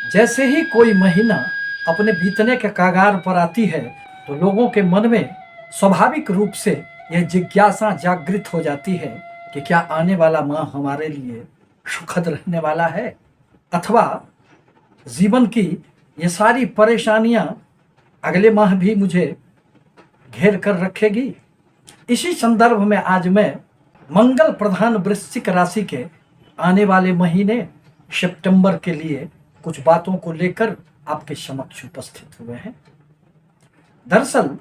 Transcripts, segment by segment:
जैसे ही कोई महीना अपने बीतने के कगार पर आती है तो लोगों के मन में स्वाभाविक रूप से यह जिज्ञासा जागृत हो जाती है कि क्या आने वाला माह हमारे लिए सुखद रहने वाला है, अथवा जीवन की ये सारी परेशानियां अगले माह भी मुझे घेर कर रखेगी। इसी संदर्भ में आज मैं मंगल प्रधान वृश्चिक राशि के आने वाले महीने सितंबर के लिए कुछ बातों को लेकर आपके समक्ष उपस्थित हुए हैं। दरअसल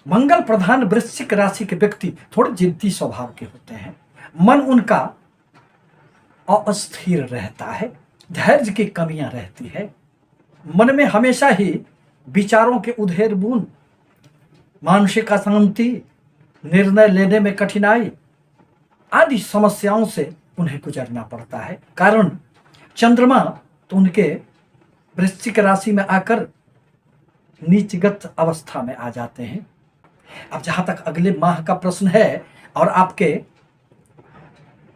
मंगल प्रधान वृश्चिक राशि के व्यक्ति थोड़े जिद्दी स्वभाव के होते हैं। मन उनका अस्थिर रहता है, धैर्य की कमियां रहती है, मन में हमेशा ही विचारों के उधेड़ बुन, मानसिक अशांति, निर्णय लेने में कठिनाई आदि समस्याओं से उन्हें गुजरना पड़ता है। कारण चंद्रमा तो उनके वृश्चिक राशि में आकर नीचगत अवस्था में आ जाते हैं। अब जहां तक अगले माह का प्रश्न है और आपके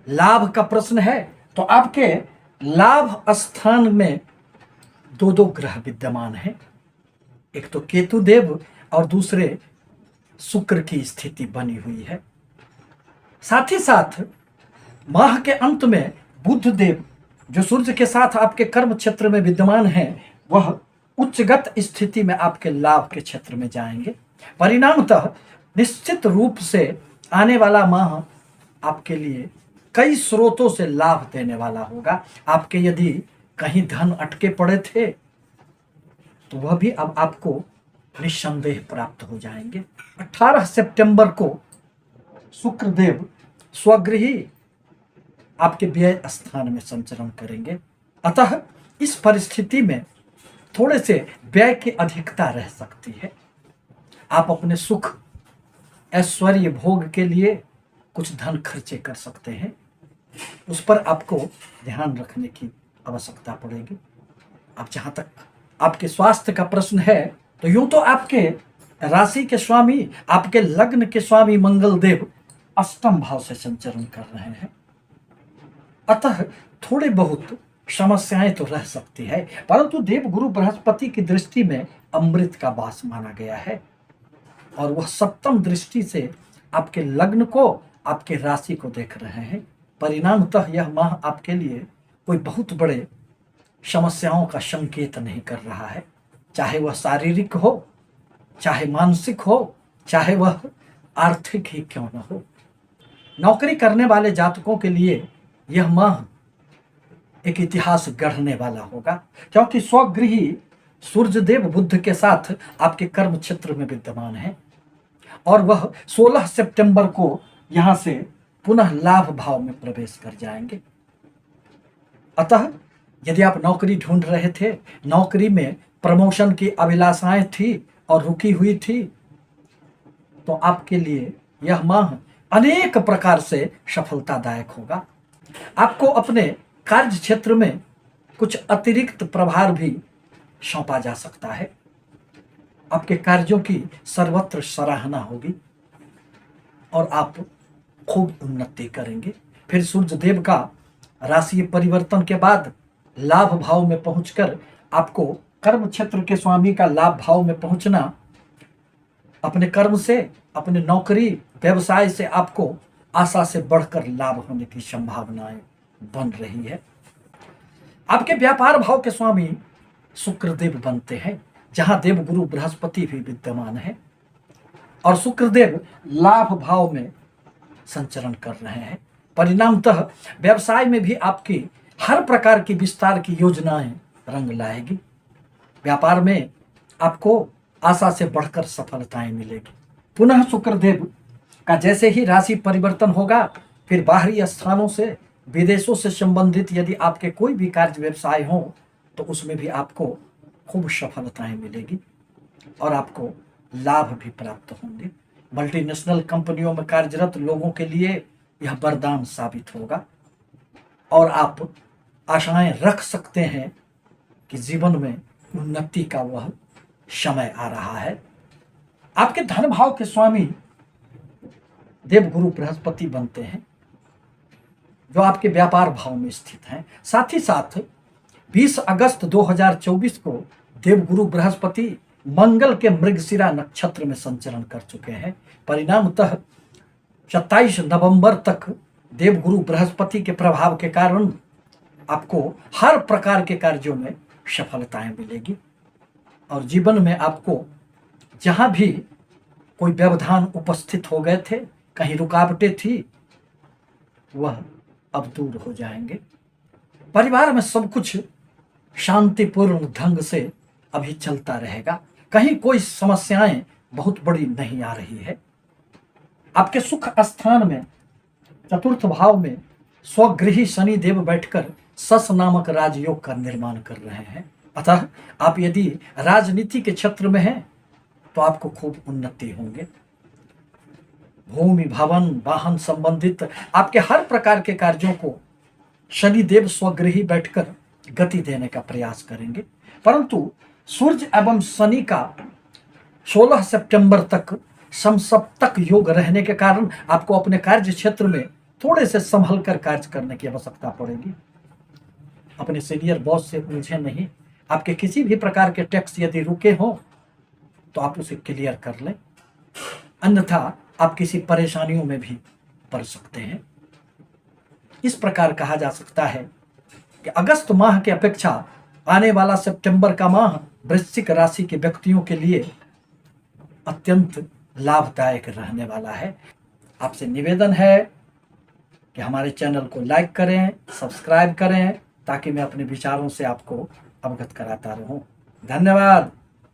लाभ का प्रश्न है, तो आपके लाभ स्थान में दो दो ग्रह विद्यमान हैं। एक तो केतु देव और दूसरे शुक्र की स्थिति बनी हुई है। साथ ही साथ माह के अंत में बुध देव जो सूर्य के साथ आपके कर्म क्षेत्र में विद्यमान हैं, वह उच्चगत स्थिति में आपके लाभ के क्षेत्र में जाएंगे। परिणामतः निश्चित रूप से आने वाला माह आपके लिए कई स्रोतों से लाभ देने वाला होगा। आपके यदि कहीं धन अटके पड़े थे तो वह भी अब आपको निस्संदेह प्राप्त हो जाएंगे। 18 सितंबर को शुक्रदेव स्वगृही आपके व्यय स्थान में संचरण करेंगे। अतः इस परिस्थिति में थोड़े से व्यय की अधिकता रह सकती है। आप अपने सुख ऐश्वर्य भोग के लिए कुछ धन खर्चे कर सकते हैं, उस पर आपको ध्यान रखने की आवश्यकता पड़ेगी। अब जहां तक आपके स्वास्थ्य का प्रश्न है, तो यूं तो आपके राशि के स्वामी, आपके लग्न के स्वामी मंगल देव अष्टम भाव से संचरण कर रहे हैं। अतः थोड़े बहुत समस्याएं तो रह सकती है, परंतु देवगुरु बृहस्पति की दृष्टि में अमृत का वास माना गया है और वह सप्तम दृष्टि से आपके लग्न को, आपके राशि को देख रहे हैं। परिणामतः यह माह आपके लिए कोई बहुत बड़े समस्याओं का संकेत नहीं कर रहा है, चाहे वह शारीरिक हो, चाहे मानसिक हो, चाहे वह आर्थिक ही क्यों न हो। नौकरी करने वाले जातकों के लिए यह माह एक इतिहास गढ़ने वाला होगा, क्योंकि स्वगृही सूर्यदेव बुध के साथ आपके कर्म क्षेत्र में विद्यमान है और वह 16 सितंबर को यहां से पुनः लाभ भाव में प्रवेश कर जाएंगे। अतः यदि आप नौकरी ढूंढ रहे थे, नौकरी में प्रमोशन की अभिलाषाएं थी और रुकी हुई थी, तो आपके लिए यह माह अनेक प्रकार से सफलतादायक होगा। आपको अपने कार्य क्षेत्र में कुछ अतिरिक्त प्रभार भी सौंपा जा सकता है। आपके कार्यों की सर्वत्र सराहना होगी और आप खूब उन्नति करेंगे। फिर सूर्य देव का राशि परिवर्तन के बाद लाभ भाव में पहुंचकर आपको कर्म क्षेत्र के स्वामी का लाभ भाव में पहुंचना, अपने कर्म से, अपने नौकरी व्यवसाय से आपको आशा से बढ़कर लाभ होने की संभावनाएं बन रही है। आपके व्यापार भाव के स्वामी शुक्रदेव बनते हैं, जहां देवगुरु बृहस्पति भी विद्यमान है और शुक्रदेव लाभ भाव में संचरण कर रहे हैं। परिणामतः व्यवसाय में भी आपकी हर प्रकार की विस्तार की योजनाएं रंग लाएगी। व्यापार में आपको आशा से बढ़कर सफलताएं मिलेगी। पुनः शुक्रदेव का जैसे ही राशि परिवर्तन होगा, फिर बाहरी स्थानों से, विदेशों से संबंधित यदि आपके कोई भी कार्य व्यवसाय हो, तो उसमें भी आपको खूब सफलताएं मिलेगी और आपको लाभ भी प्राप्त होंगे। मल्टीनेशनल कंपनियों में कार्यरत लोगों के लिए यह वरदान साबित होगा और आप आशाएं रख सकते हैं कि जीवन में उन्नति का वह समय आ रहा है। आपके धन भाव के स्वामी देवगुरु बृहस्पति बनते हैं, जो आपके व्यापार भाव में स्थित हैं। साथ ही साथ 20 अगस्त 2024 को देवगुरु बृहस्पति मंगल के मृगशिरा नक्षत्र में संचरण कर चुके हैं। परिणामतः 27 नवंबर तक देवगुरु बृहस्पति के प्रभाव के कारण आपको हर प्रकार के कार्यों में सफलताएं मिलेगी और जीवन में आपको जहां भी कोई व्यवधान उपस्थित हो गए थे, कहीं रुकावटें थी, वह अब दूर हो जाएंगे। परिवार में सब कुछ शांतिपूर्ण ढंग से अभी चलता रहेगा, कहीं कोई समस्याएं बहुत बड़ी नहीं आ रही है। आपके सुख स्थान में चतुर्थ भाव में स्वगृही शनि देव बैठकर सस नामक राजयोग का निर्माण कर रहे हैं। अतः आप यदि राजनीति के क्षेत्र में हैं तो आपको खूब उन्नति होंगे। भूमि भवन वाहन संबंधित आपके हर प्रकार के कार्यों को शनिदेव स्वगृही बैठकर गति देने का प्रयास करेंगे। परंतु सूर्य एवं शनि का 16 सितंबर तक समसप्तक योग रहने के कारण आपको अपने कार्य क्षेत्र में थोड़े से संभल कर कार्य करने की आवश्यकता पड़ेगी। अपने सीनियर बॉस से उलझे नहीं। आपके किसी भी प्रकार के टैक्स यदि रुके हों तो आप उसे क्लियर कर लें, अन्यथा आप किसी परेशानियों में भी पड़ सकते हैं। इस प्रकार कहा जा सकता है कि अगस्त माह की अपेक्षा आने वाला सितंबर का माह वृश्चिक राशि के व्यक्तियों के लिए अत्यंत लाभदायक रहने वाला है। आपसे निवेदन है कि हमारे चैनल को लाइक करें, सब्सक्राइब करें, ताकि मैं अपने विचारों से आपको अवगत कराता रहूं। धन्यवाद।